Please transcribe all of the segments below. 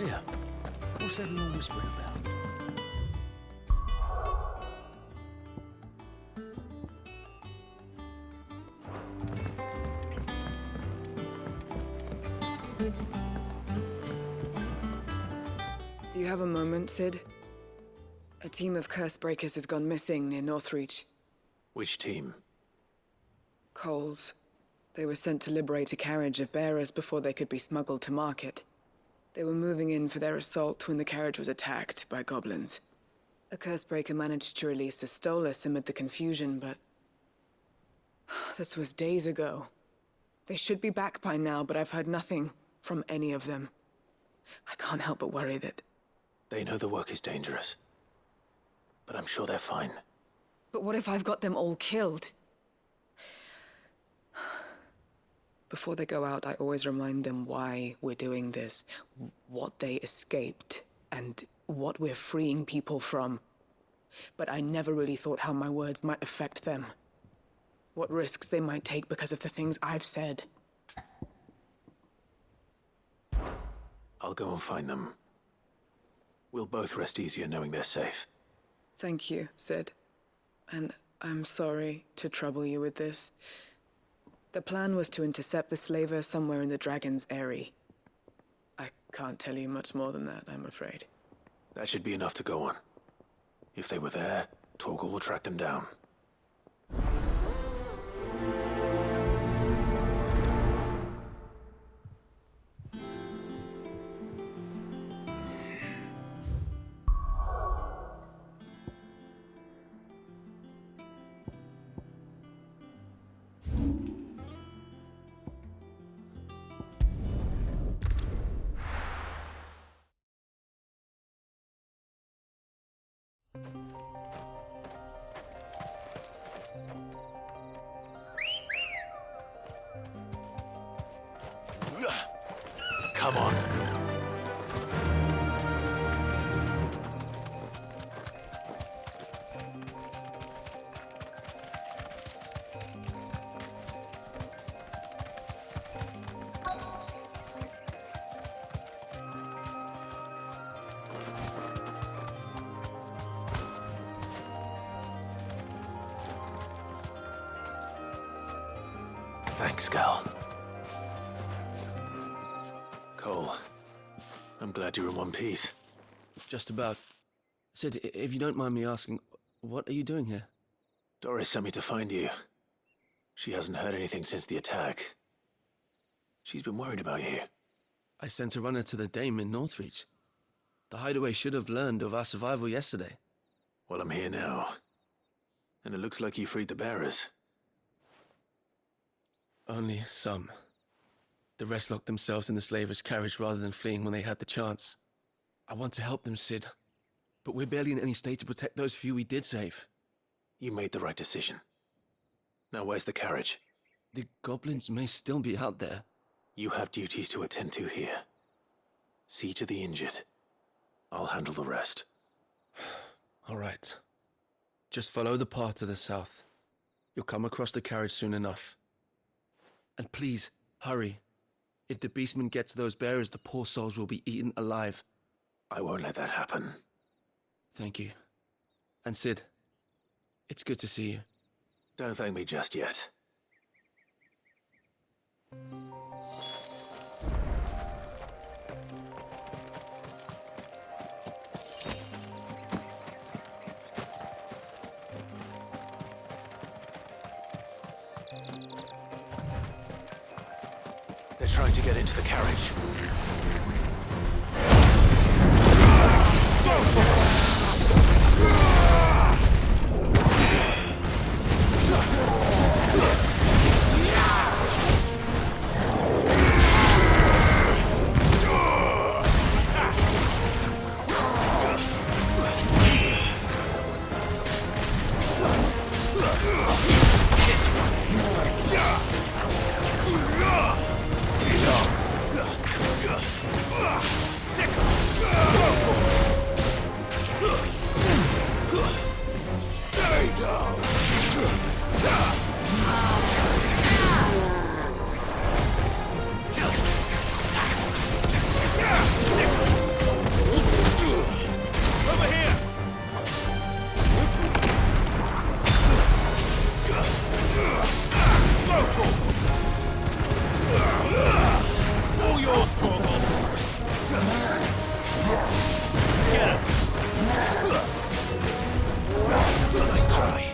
Yeah. What's everyone whispering about? Do you have a moment, Sid? A team of curse breakers has gone missing near Northreach. Which team? Coles. They were sent to liberate a carriage of bearers before they could be smuggled to market. They were moving in for their assault when the carriage was attacked by goblins. A curse breaker managed to release a Stolas amid the confusion, but... this was days ago. They should be back by now, but I've heard nothing from any of them. I can't help but worry that... They know the work is dangerous. But I'm sure they're fine. But what if I've got them all killed? Before they go out, I always remind them why we're doing this, what they escaped, and what we're freeing people from. But I never really thought how my words might affect them. What risks they might take because of the things I've said. I'll go and find them. We'll both rest easier knowing they're safe. Thank you, Sid. And I'm sorry to trouble you with this. The plan was to intercept the slaver somewhere in the Dragon's Eyrie. I can't tell you much more than that, I'm afraid. That should be enough to go on. If they were there, Torgal will track them down. Come on. Thanks, Gal. Cole, I'm glad you're in one piece. Just about. Sid, if you don't mind me asking, what are you doing here? Doris sent me to find you. She hasn't heard anything since the attack. She's been worried about you. I sent a runner to the Dame in Northreach. The hideaway should have learned of our survival yesterday. Well, I'm here now. And it looks like you freed the bearers. Only some. The rest locked themselves in the slaver's carriage rather than fleeing when they had the chance. I want to help them, Sid. But we're barely in any state to protect those few we did save. You made the right decision. Now where's the carriage? The goblins may still be out there. You have duties to attend to here. See to the injured. I'll handle the rest. All right. Just follow the path to the south. You'll come across the carriage soon enough. And please, hurry. If the beastmen get to those bearers, the poor souls will be eaten alive. I won't let that happen. Thank you. And Sid, it's good to see you. Don't thank me just yet. They're trying to get into the carriage. Nice try.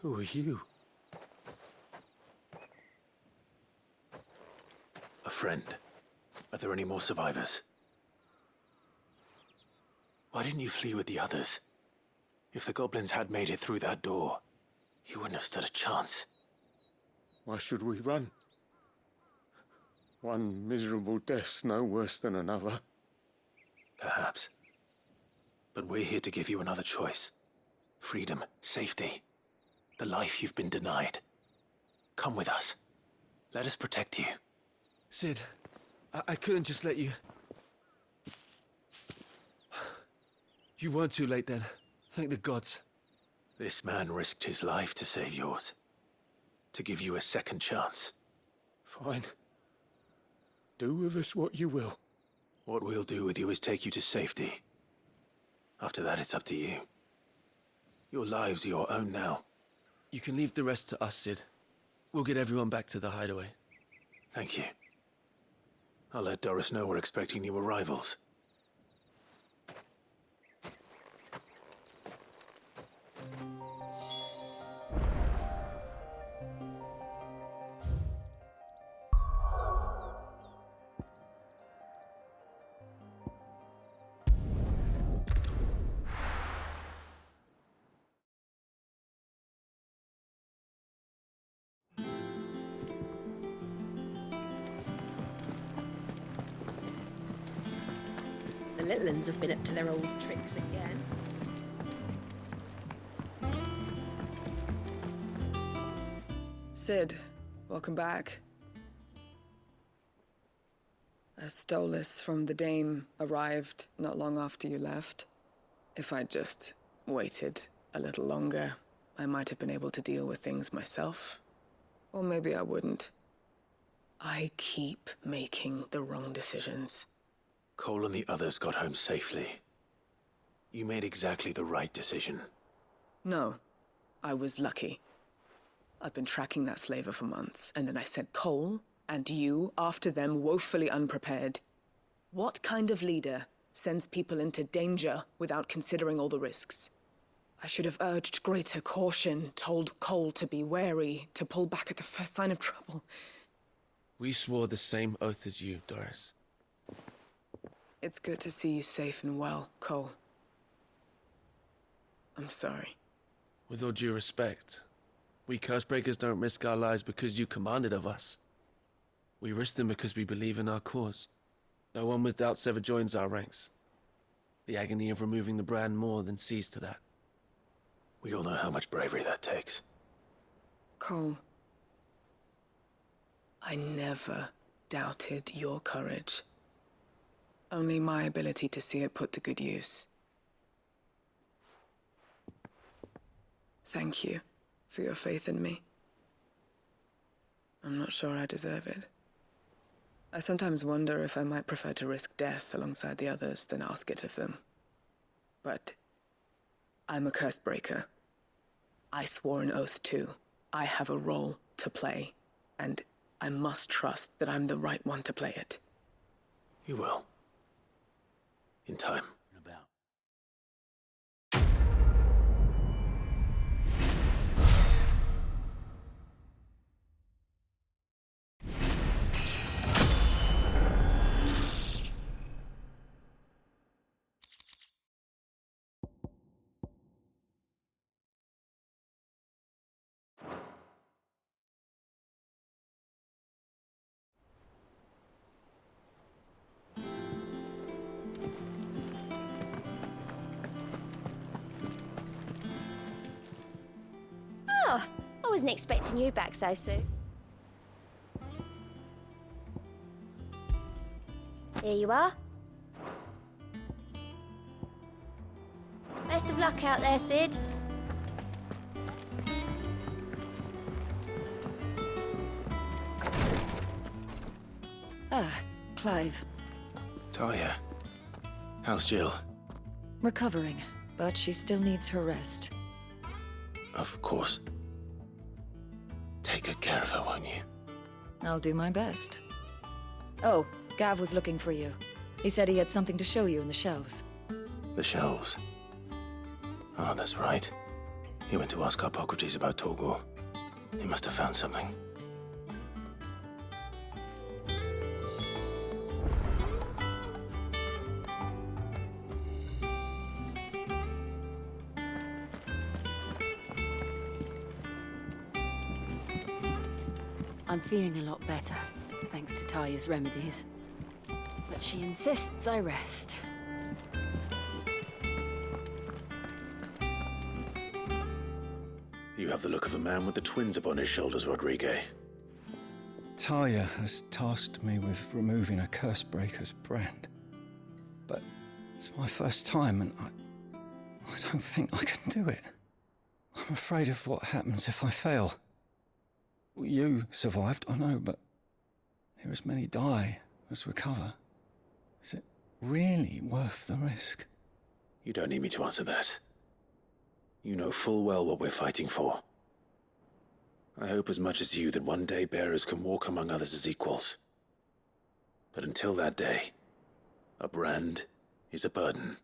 Who are you? A friend. Are there any more survivors? Why didn't you flee with the others? If the goblins had made it through that door, you wouldn't have stood a chance. Why should we run? One miserable death's no worse than another. Perhaps. But we're here to give you another choice. Freedom, safety, the life you've been denied. Come with us. Let us protect you. Sid, I couldn't just let you... You weren't too late then. Thank the gods. This man risked his life to save yours. To give you a second chance. Fine. Do with us what you will. What we'll do with you is take you to safety. After that, it's up to you. Your lives are your own now. You can leave the rest to us, Sid. We'll get everyone back to the hideaway. Thank you. I'll let Doris know we're expecting new arrivals. The little uns have been up to their old tricks again. Sid, welcome back. A Stolas from the Dame arrived not long after you left. If I'd just waited a little longer, I might have been able to deal with things myself. Or maybe I wouldn't. I keep making the wrong decisions. Cole and the others got home safely. You made exactly the right decision. No, I was lucky. I've been tracking that slaver for months, and then I sent Cole and you after them, woefully unprepared. What kind of leader sends people into danger without considering all the risks? I should have urged greater caution, told Cole to be wary, to pull back at the first sign of trouble. We swore the same oath as you, Doris. It's good to see you safe and well, Cole. I'm sorry. With all due respect, we Cursebreakers don't risk our lives because you commanded of us. We risk them because we believe in our cause. No one with doubts ever joins our ranks. The agony of removing the brand more than sees to that. We all know how much bravery that takes. Cole, I never doubted your courage. Only my ability to see it put to good use. Thank you for your faith in me. I'm not sure I deserve it. I sometimes wonder if I might prefer to risk death alongside the others than ask it of them. But I'm a Cursebreaker. I swore an oath too. I have a role to play, and I must trust that I'm the right one to play it. You will. In time. About. I wasn't expecting you back so soon. Here you are. Best of luck out there, Sid. Ah, Clive. Talia, how's Jill? Recovering, but she still needs her rest. Of course. Take good care of her, won't you? I'll do my best. Oh, Gav was looking for you. He said he had something to show you in the shelves. The shelves. Oh, that's right. He went to ask Hippocrates about Torgor. He must have found something. I'm feeling a lot better, thanks to Talia's remedies. But she insists I rest. You have the look of a man with the twins upon his shoulders, Rodrigue. Talia has tasked me with removing a Cursebreaker's brand. But it's my first time and I don't think I can do it. I'm afraid of what happens if I fail. You survived, I know, but there as many die as recover. Is it really worth the risk? You don't need me to answer that. You know full well what we're fighting for. I hope as much as you that one day bearers can walk among others as equals. But until that day, a brand is a burden,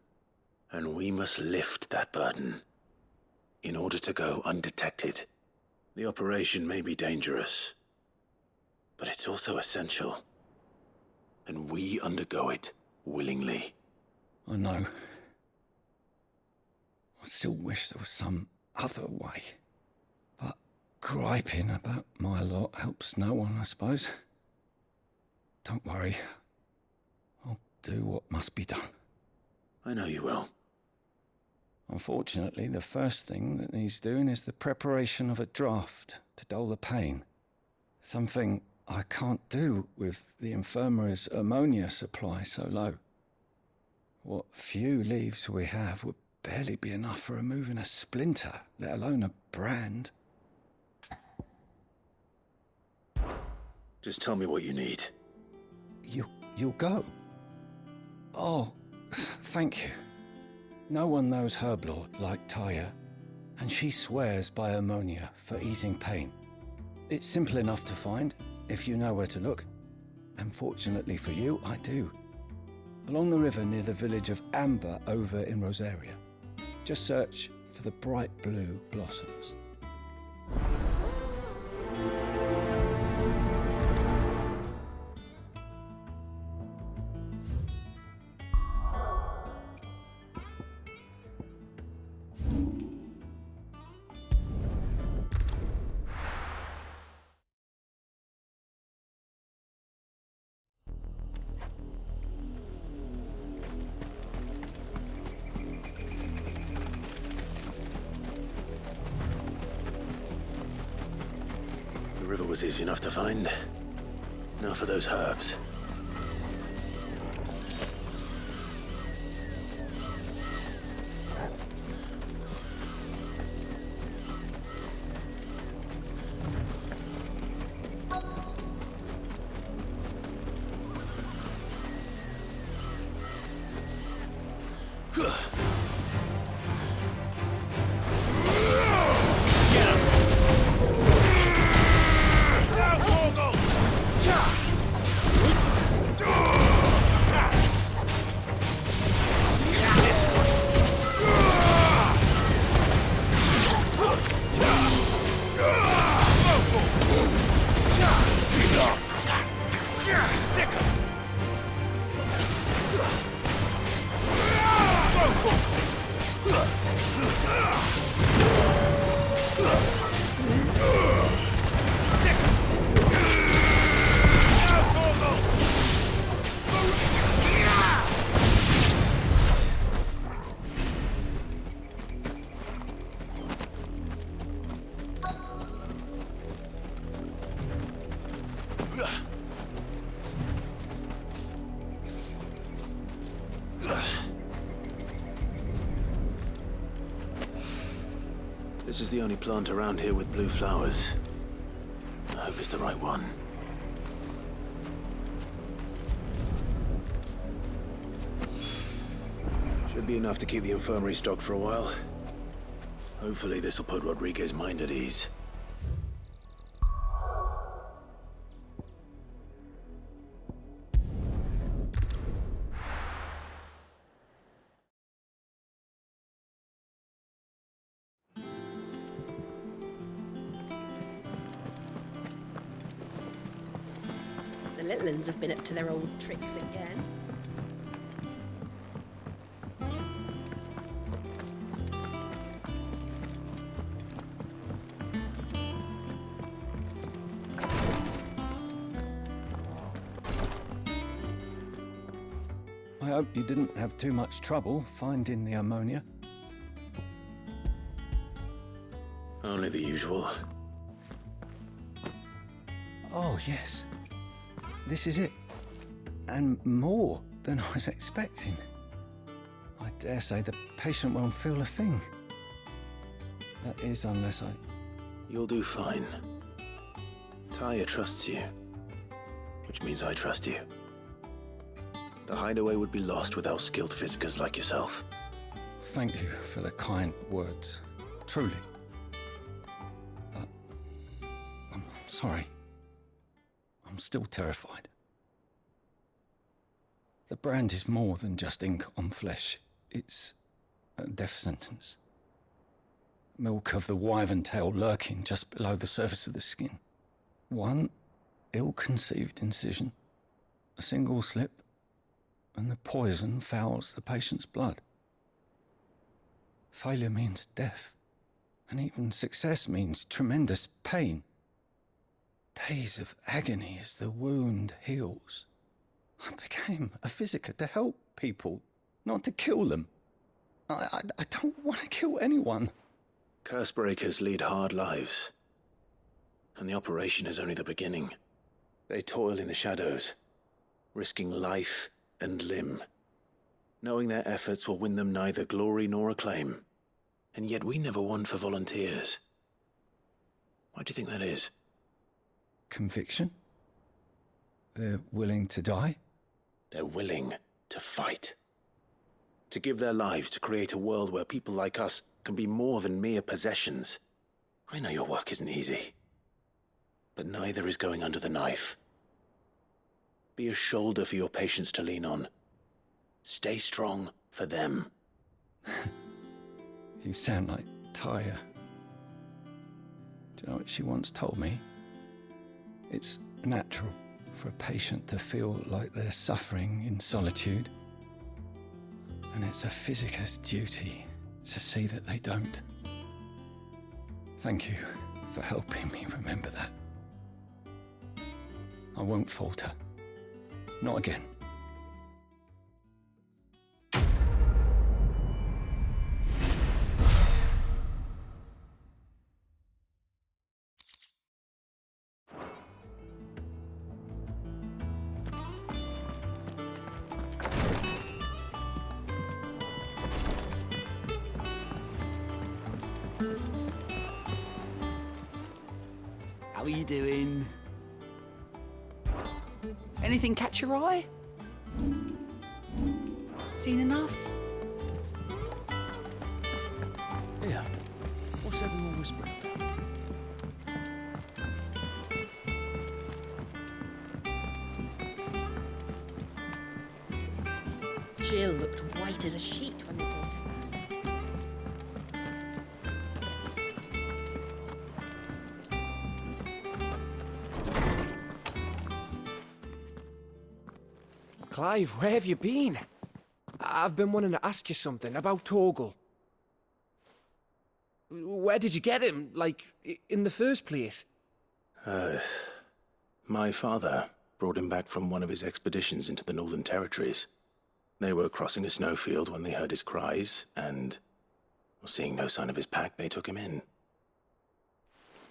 and we must lift that burden in order to go undetected. The operation may be dangerous, but it's also essential, and we undergo it willingly. I know. I still wish there was some other way. But griping about my lot helps no one, I suppose. Don't worry. I'll do what must be done. I know you will. Unfortunately, the first thing that needs doing is the preparation of a draft to dull the pain. Something I can't do with the infirmary's ammonia supply so low. What few leaves we have would barely be enough for removing a splinter, let alone a brand. Just tell me what you need. You'll go? Oh, thank you. No one knows Herblord like Talia, and she swears by ammonia for easing pain. It's simple enough to find, if you know where to look. And fortunately for you, I do. Along the river near the village of Amber over in Rosaria. Just search for the bright blue blossoms. The river was easy enough to find. Now for those herbs. This is the only plant around here with blue flowers. I hope it's the right one. Should be enough to keep the infirmary stocked for a while. Hopefully this will put Rodriguez's mind at ease. The little ones have been up to their old tricks again. I hope you didn't have too much trouble finding the ammonia. Only the usual. Oh, yes. This is it. And more than I was expecting. I dare say the patient won't feel a thing. That is, unless I... You'll do fine. Taya trusts you, which means I trust you. The hideaway would be lost without skilled physicers like yourself. Thank you for the kind words. Truly. But... I'm sorry. I'm still terrified. The brand is more than just ink on flesh. It's a death sentence. Milk of the wyvern tail lurking just below the surface of the skin. One ill-conceived incision, a single slip, and the poison fouls the patient's blood. Failure means death, and even success means tremendous pain. Days of agony as the wound heals. I became a physiker to help people, not to kill them. I don't want to kill anyone. Curse breakers lead hard lives, and the operation is only the beginning. They toil in the shadows, risking life and limb, knowing their efforts will win them neither glory nor acclaim. And yet we never won for volunteers. Why do you think that is? Conviction? They're willing to die? They're willing to fight. To give their lives to create a world where people like us can be more than mere possessions. I know your work isn't easy, but neither is going under the knife. Be a shoulder for your patients to lean on. Stay strong for them. You sound like Taya. Do you know what she once told me? It's natural for a patient to feel like they're suffering in solitude. And it's a physiker's duty to see that they don't. Thank you for helping me remember that. I won't falter. Not again. How are you doing? Anything catch your eye? Seen enough? Yeah. What's everyone whispering about? Jill looked white as a sheet when they brought her Clive, where have you been? I've been wanting to ask you something about Torgal. Where did you get him, like, in the first place? My father brought him back from one of his expeditions into the Northern Territories. They were crossing a snowfield when they heard his cries, and, seeing no sign of his pack, they took him in.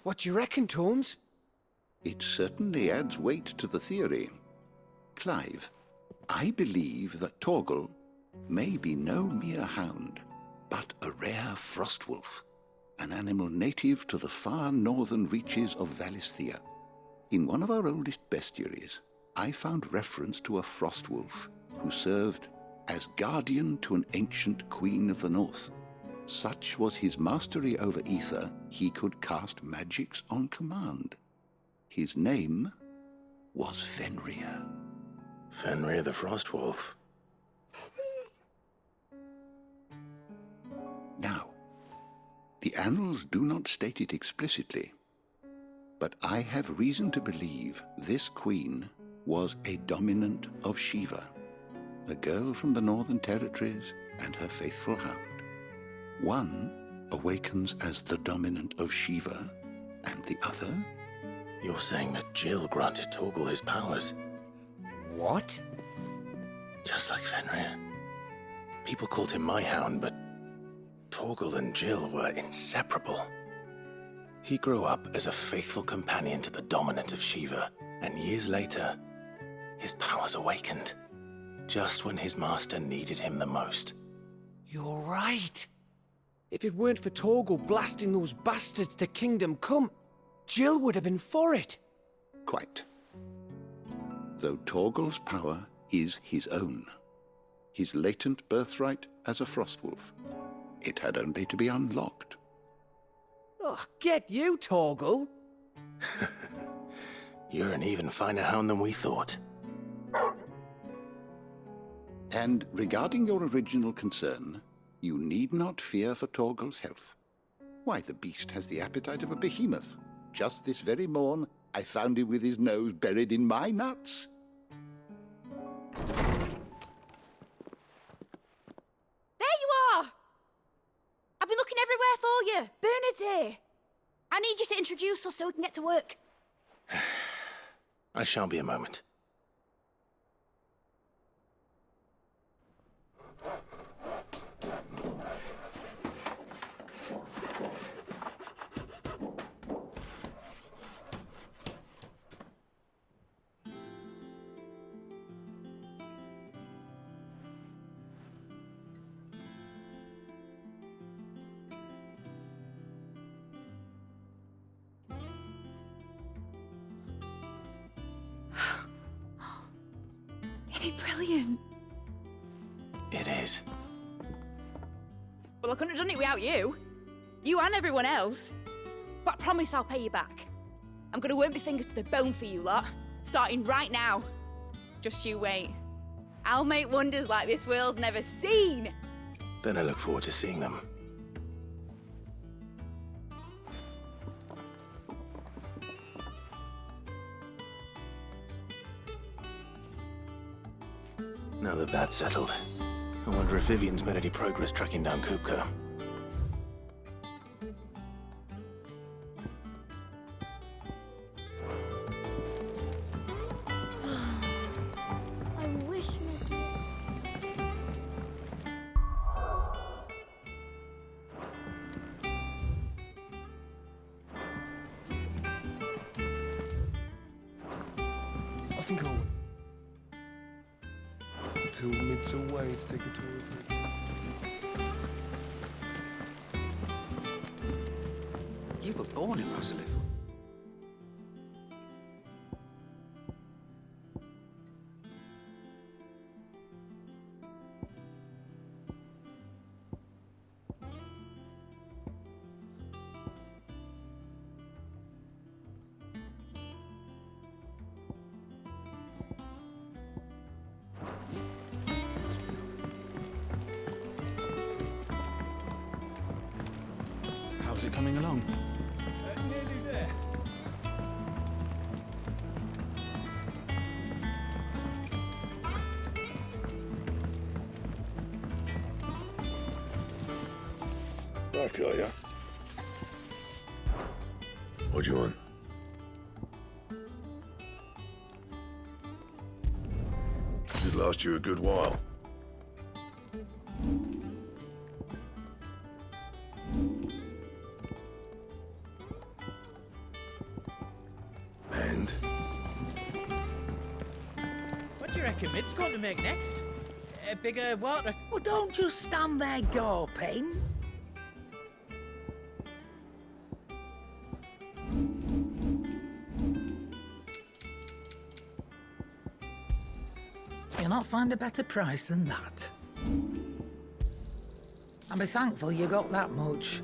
What do you reckon, Tomes? It certainly adds weight to the theory. Clive, I believe that Torgal may be no mere hound, but a rare frostwolf. an animal native to the far northern reaches of Valisthea. In one of our oldest bestiaries, I found reference to a frost wolf who served as guardian to an ancient queen of the north. Such was his mastery over ether, he could cast magics on command. His name was Fenrir. Fenrir the Frostwolf. Now, the annals do not state it explicitly, but I have reason to believe this queen was a dominant of Shiva, a girl from the Northern Territories and her faithful hound. One awakens as the dominant of Shiva, and the other... You're saying that Jill granted Torgal his powers? What? Just like Fenrir. People called him my hound, but Torgal and Jill were inseparable. He grew up as a faithful companion to the dominant of Shiva, and years later, his powers awakened, just when his master needed him the most. You're right. If it weren't for Torgal blasting those bastards to Kingdom Come, Jill would have been for it. Quite. Though Torgal's power is his own, his latent birthright as a Frostwolf. It had only to be unlocked. Oh, get you, Torgal! You're an even finer hound than we thought. And regarding your original concern, you need not fear for Torgal's health. Why, the beast has the appetite of a behemoth. Just this very morn, I found him with his nose buried in my nuts. There you are! I've been looking everywhere for you. Bernard's here. I need you to introduce us so we can get to work. I shall be a moment. Isn't it brilliant? It is. Well, I couldn't have done it without you. You and everyone else. But I promise I'll pay you back. I'm gonna work my fingers to the bone for you lot, starting right now. Just you wait. I'll make wonders like this world's never seen. Then I look forward to seeing them. Now that that's settled, I wonder if Vivian's made any progress tracking down Kupka. I wish I think I'll... Till mid's away to take a tour of it. You were born in Rosalith. How's it coming along? Nearly there. Back, are ya? What do you want? Should last you a good while. And? What do you reckon Mid's going to make next? A bigger water... Well, don't just stand there gawping. cannot find a better price than that. And be thankful you got that much.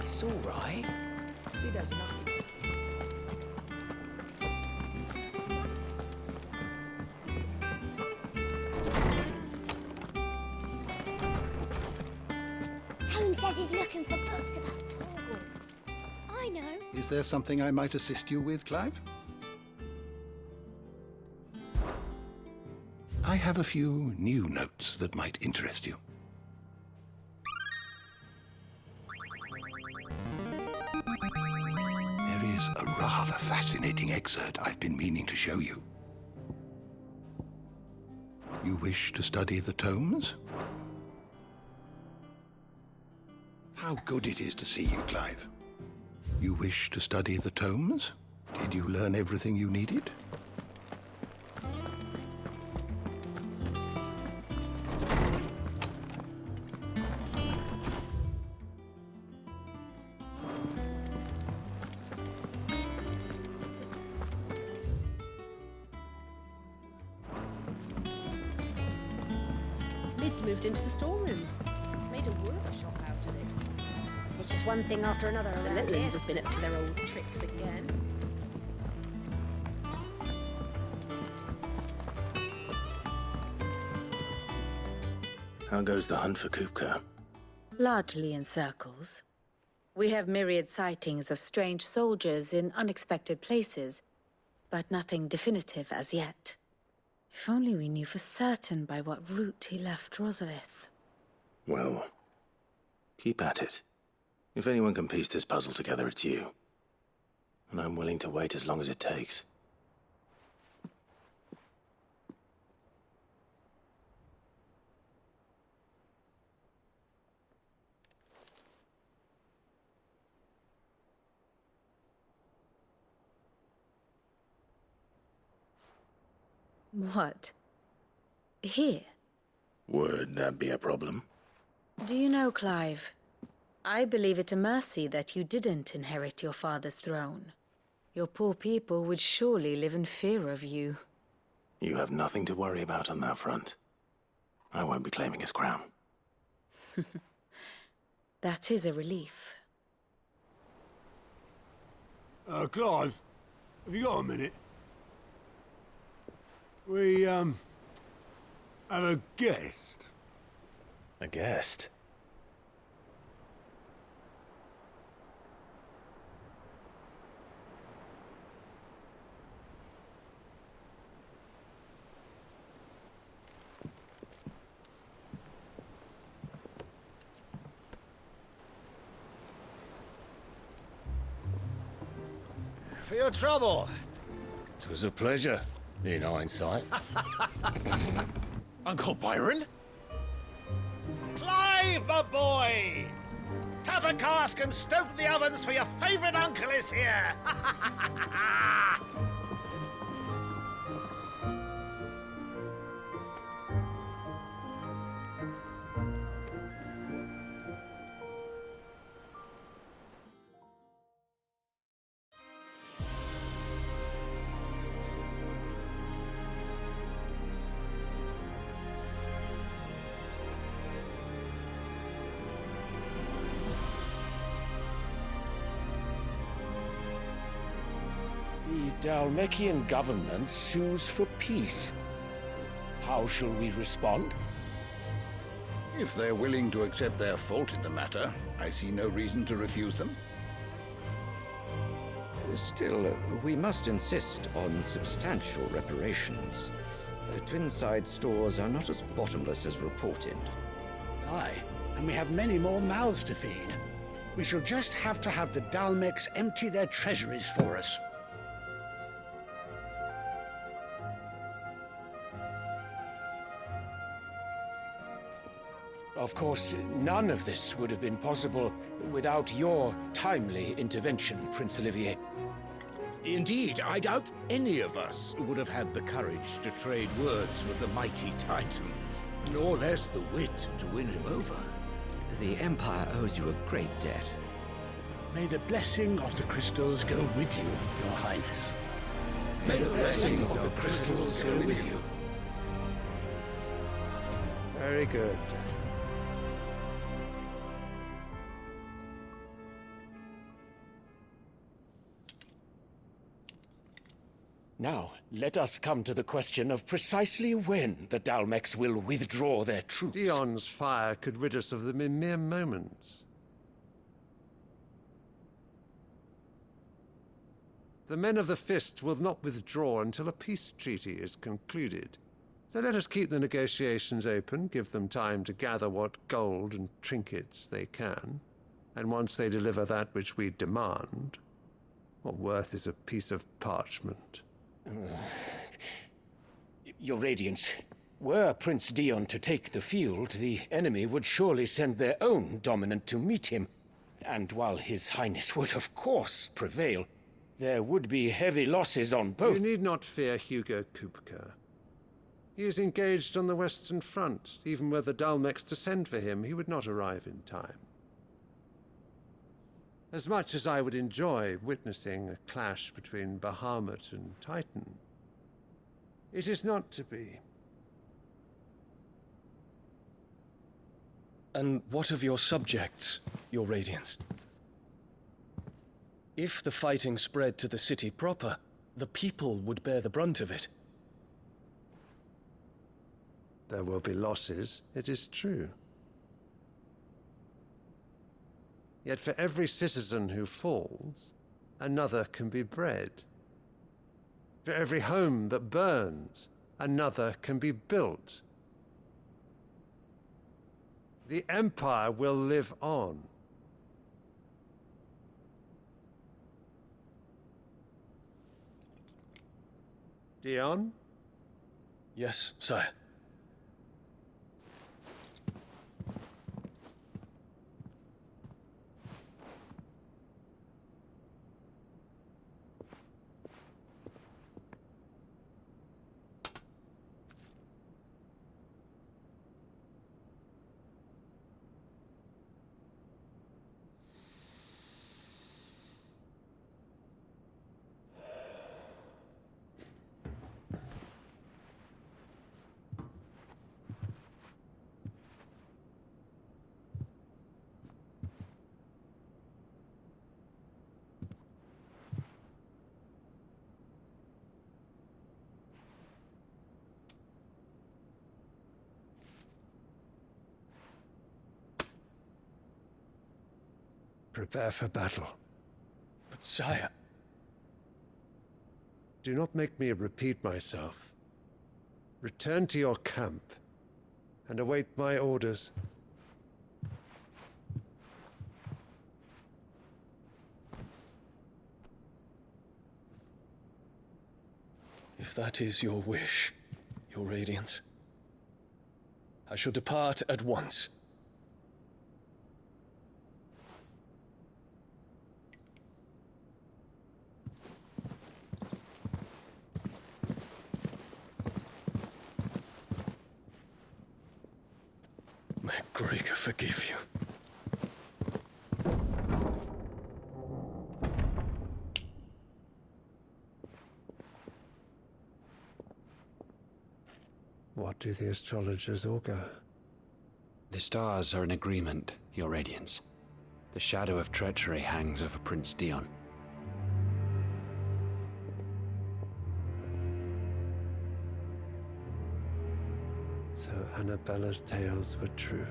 It's all right. Sid has nothing to Tone says he's looking for books about Torgal. I know. Is there something I might assist you with, Clive? I have a few new notes that might interest you. There is a rather fascinating excerpt I've been meaning to show you. You wish to study the tomes? How good it is to see you, Clive. You wish to study the tomes? Did you learn everything you needed? Lid's moved into the storeroom. Made a workshop out of it. It's just one thing after another. The Litlins have been up to their old tricks again. How goes the hunt for Kupka? Largely in circles. We have myriad sightings of strange soldiers in unexpected places, but nothing definitive as yet. If only we knew for certain by what route he left Rosalith. Well, keep at it. If anyone can piece this puzzle together, it's you. And I'm willing to wait as long as it takes. What? Here? Would that be a problem? Do you know, Clive? I believe it a mercy that you didn't inherit your father's throne. Your poor people would surely live in fear of you. You have nothing to worry about on that front. I won't be claiming his crown. That is a relief. Clive, have you got a minute? We, have a guest. A guest? For your trouble. It was a pleasure, in hindsight. Uncle Byron? Clive, my boy! Tap a cask and stoke the ovens for your favourite uncle is here! Dalmekian government sues for peace. How shall we respond? If they're willing to accept their fault in the matter, I see no reason to refuse them. Still, we must insist on substantial reparations. Twinside stores are not as bottomless as reported. Aye, and we have many more mouths to feed. We shall just have to have the Dalmecs empty their treasuries for us. Of course, none of this would have been possible without your timely intervention, Prince Olivier. Indeed, I doubt any of us would have had the courage to trade words with the mighty Titan, nor less the wit to win him over. The Empire owes you a great debt. May the blessing of the crystals go with you, Your Highness. May the blessing of the crystals go with you. Very good. Now, let us come to the question of precisely when the Dalmecs will withdraw their troops. Dion's fire could rid us of them in mere moments. The men of the Fist will not withdraw until a peace treaty is concluded. So let us keep the negotiations open, give them time to gather what gold and trinkets they can. And once they deliver that which we demand, what worth is a piece of parchment? Your Radiance, were Prince Dion to take the field, the enemy would surely send their own dominant to meet him. And while His Highness would of course prevail, there would be heavy losses on both. You need not fear Hugo Kupka. He is engaged on the Western Front. Even were the Dalmecs to send for him, he would not arrive in time. As much as I would enjoy witnessing a clash between Bahamut and Titan, it is not to be. And what of your subjects, Your Radiance? If the fighting spread to the city proper, the people would bear the brunt of it. There will be losses, it is true. Yet for every citizen who falls, another can be bred. For every home that burns, another can be built. The Empire will live on. Dion? Yes, sire. Prepare for battle. But sire... Do not make me repeat myself. Return to your camp and await my orders. If that is your wish, Your Radiance, I shall depart at once. May Gregor forgive you. What do the astrologers augur? The stars are in agreement, Your Radiance. The shadow of treachery hangs over Prince Dion. Annabella's tales were true.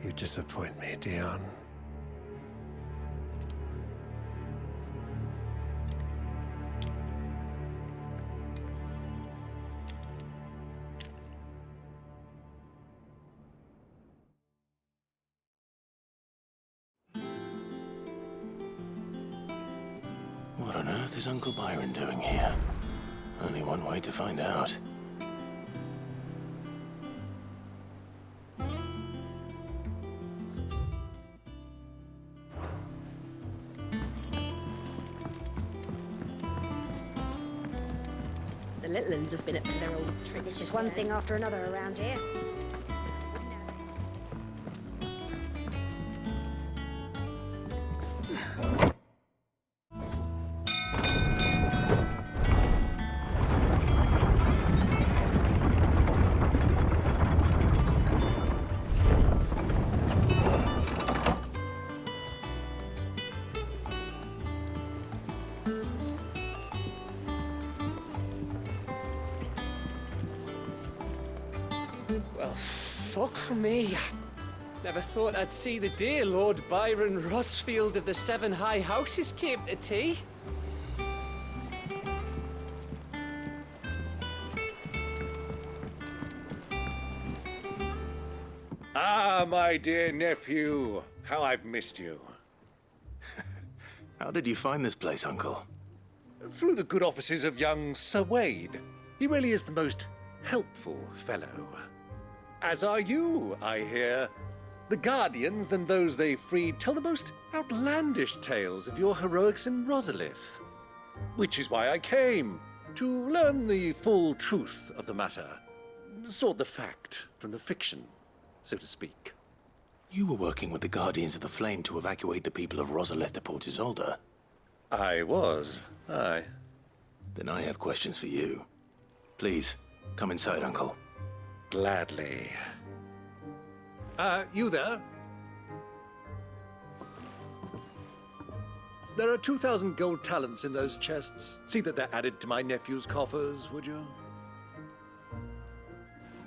You disappoint me, Dion. What on earth is Uncle Byron doing here? Only one way to find out. The little ones have been up to their old tricks. It's just one thing after another around here. Well, fuck me. Never thought I'd see the day Lord Byron Rossfield of the Seven High Houses came to tea. Ah, my dear nephew. How I've missed you. How did you find this place, Uncle? Through the good offices of young Sir Wade. He really is the most helpful fellow. As are you, I hear. The Guardians and those they freed tell the most outlandish tales of your heroics in Rosalith. Which is why I came, to learn the full truth of the matter. Sort the fact from the fiction, so to speak. You were working with the Guardians of the Flame to evacuate the people of Rosalith to Port Isolde. I was, aye. Then I have questions for you. Please, come inside, Uncle. Gladly. You there? There are 2,000 gold talents in those chests. See that they're added to my nephew's coffers, would you?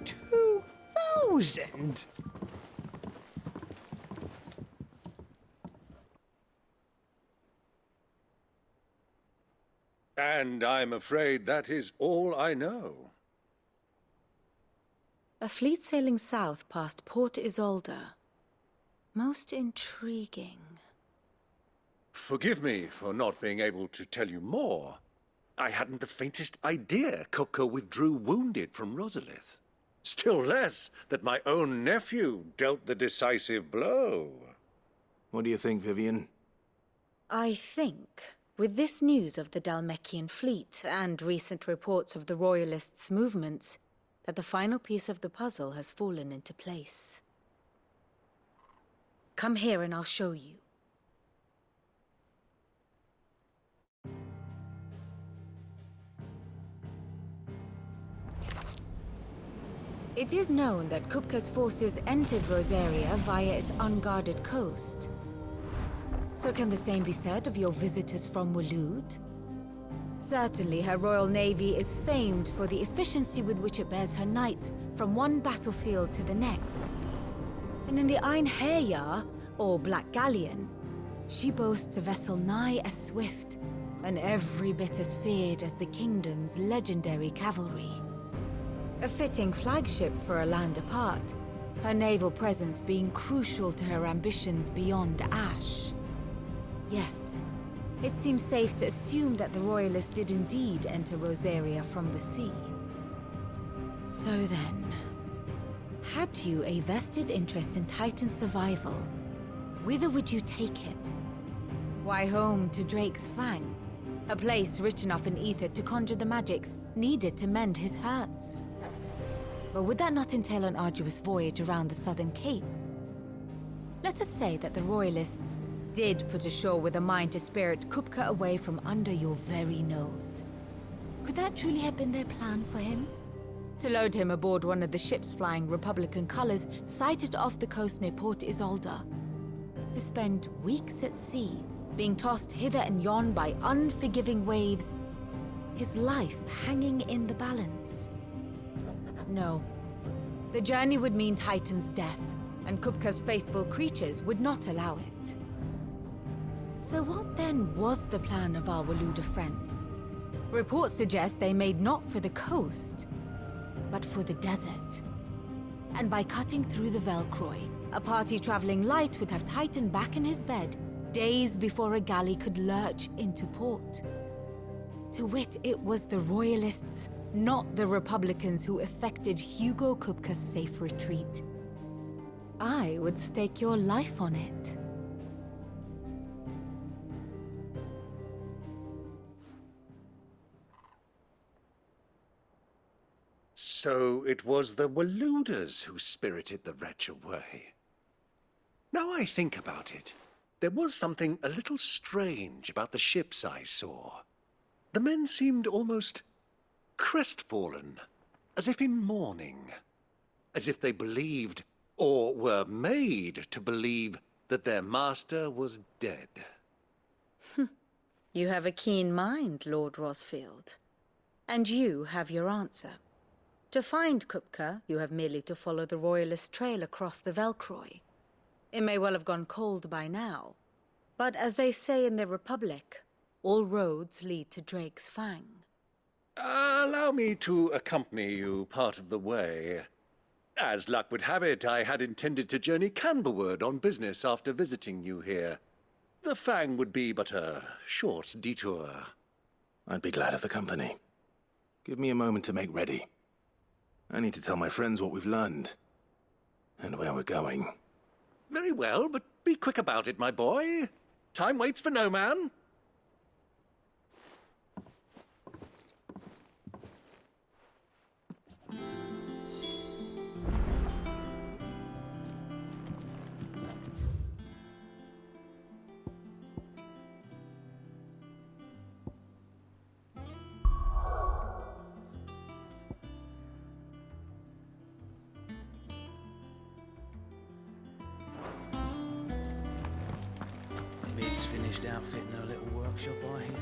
2,000? And I'm afraid that is all I know. A fleet sailing south past Port Isolde. Most intriguing. Forgive me for not being able to tell you more. I hadn't the faintest idea Kupka withdrew wounded from Rosalith. Still less that my own nephew dealt the decisive blow. What do you think, Vivian? I think, with this news of the Dhalmekian fleet and recent reports of the Royalists' movements, that the final piece of the puzzle has fallen into place. Come here and I'll show you. It is known that Kupka's forces entered Rosaria via its unguarded coast. So can the same be said of your visitors from Waloed? Certainly, her Royal Navy is famed for the efficiency with which it bears her knights from one battlefield to the next. And in the Einherjar, or Black Galleon, she boasts a vessel nigh as swift and every bit as feared as the kingdom's legendary cavalry. A fitting flagship for a land apart, her naval presence being crucial to her ambitions beyond Ash. Yes. It seems safe to assume that the Royalists did indeed enter Rosaria from the sea. So then, had you a vested interest in Titan's survival, whither would you take him? Why, home to Drake's Fang, a place rich enough in ether to conjure the magics needed to mend his hurts. But would that not entail an arduous voyage around the southern cape? Let us say that the Royalists did put ashore with a mind to spirit Kupka away from under your very nose. Could that truly have been their plan for him? To load him aboard one of the ships flying Republican colors sighted off the coast near Port Isolde. To spend weeks at sea, being tossed hither and yon by unforgiving waves, his life hanging in the balance. No. The journey would mean Titan's death, and Kupka's faithful creatures would not allow it. So what then was the plan of our Waluda friends? Reports suggest they made not for the coast, but for the desert. And by cutting through the Velcroy, a party traveling light would have Titan back in his bed days before a galley could lurch into port. To wit, it was the Royalists, not the Republicans, who effected Hugo Kupka's safe retreat. I would stake your life on it. So it was the Waludas who spirited the wretch away. Now I think about it, there was something a little strange about the ships I saw. The men seemed almost crestfallen, as if in mourning, as if they believed, or were made to believe, that their master was dead. You have a keen mind, Lord Rosfield. And you have your answer. To find Kupka, you have merely to follow the Royalist trail across the Velcroy. It may well have gone cold by now, but as they say in the Republic, all roads lead to Drake's Fang. Allow me to accompany you part of the way. As luck would have it, I had intended to journey Canberward on business after visiting you here. The Fang would be but a short detour. I'd be glad of the company. Give me a moment to make ready. I need to tell my friends what we've learned, and where we're going. Very well, but be quick about it, my boy. Time waits for no man. Mid's finished outfitting her little workshop, I hear.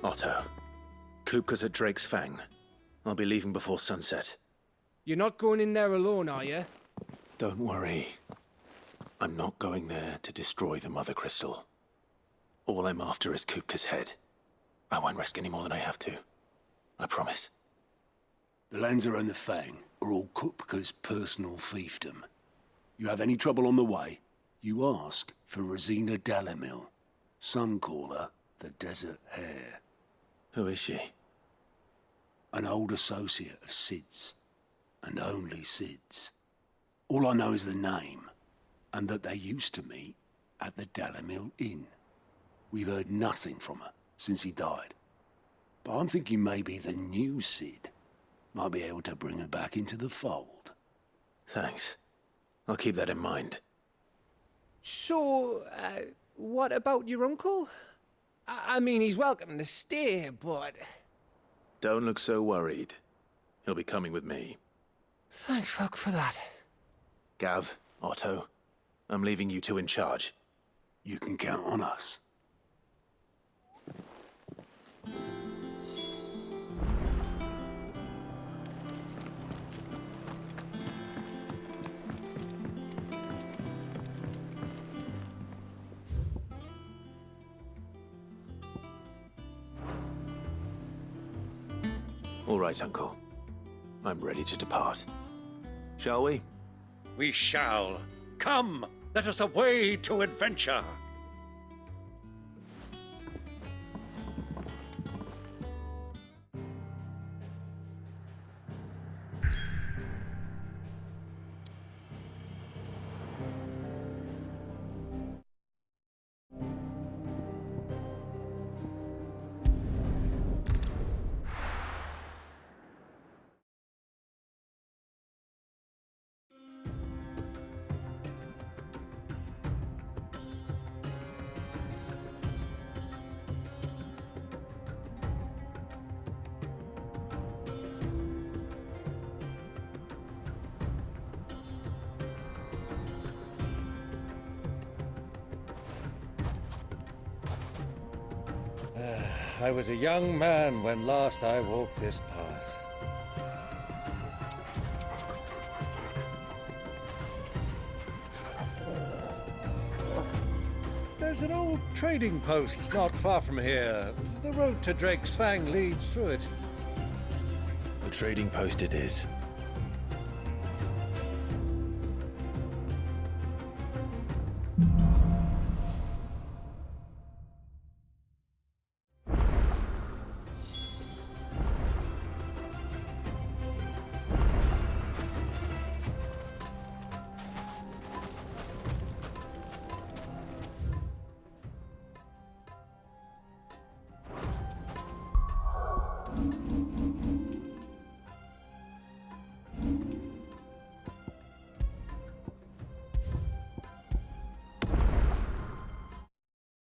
Otto, Kupka's at Drake's Fang. I'll be leaving before sunset. You're not going in there alone, are you? Don't worry. I'm not going there to destroy the Mother Crystal. All I'm after is Kupka's head. I won't risk any more than I have to. I promise. The lands around the Fang are all Kupka's personal fiefdom. You have any trouble on the way, you ask for Rosina Dalamil. Some call her the Desert Hare. Who is she? An old associate of Sid's, and only Sid's. All I know is the name, and that they used to meet at the Dalamil Inn. We've heard nothing from her since he died. But I'm thinking maybe the new Sid might be able to bring her back into the fold. Thanks. I'll keep that in mind. So, what about your uncle? I mean, he's welcome to stay, but... Don't look so worried. He'll be coming with me. Thank fuck for that. Gav, Otto, I'm leaving you two in charge. You can count on us. All right, Uncle. I'm ready to depart. Shall we? We shall. Come, let us away to adventure. I was a young man when last I walked this path. There's an old trading post not far from here. The road to Drake's Fang leads through it. The trading post it is.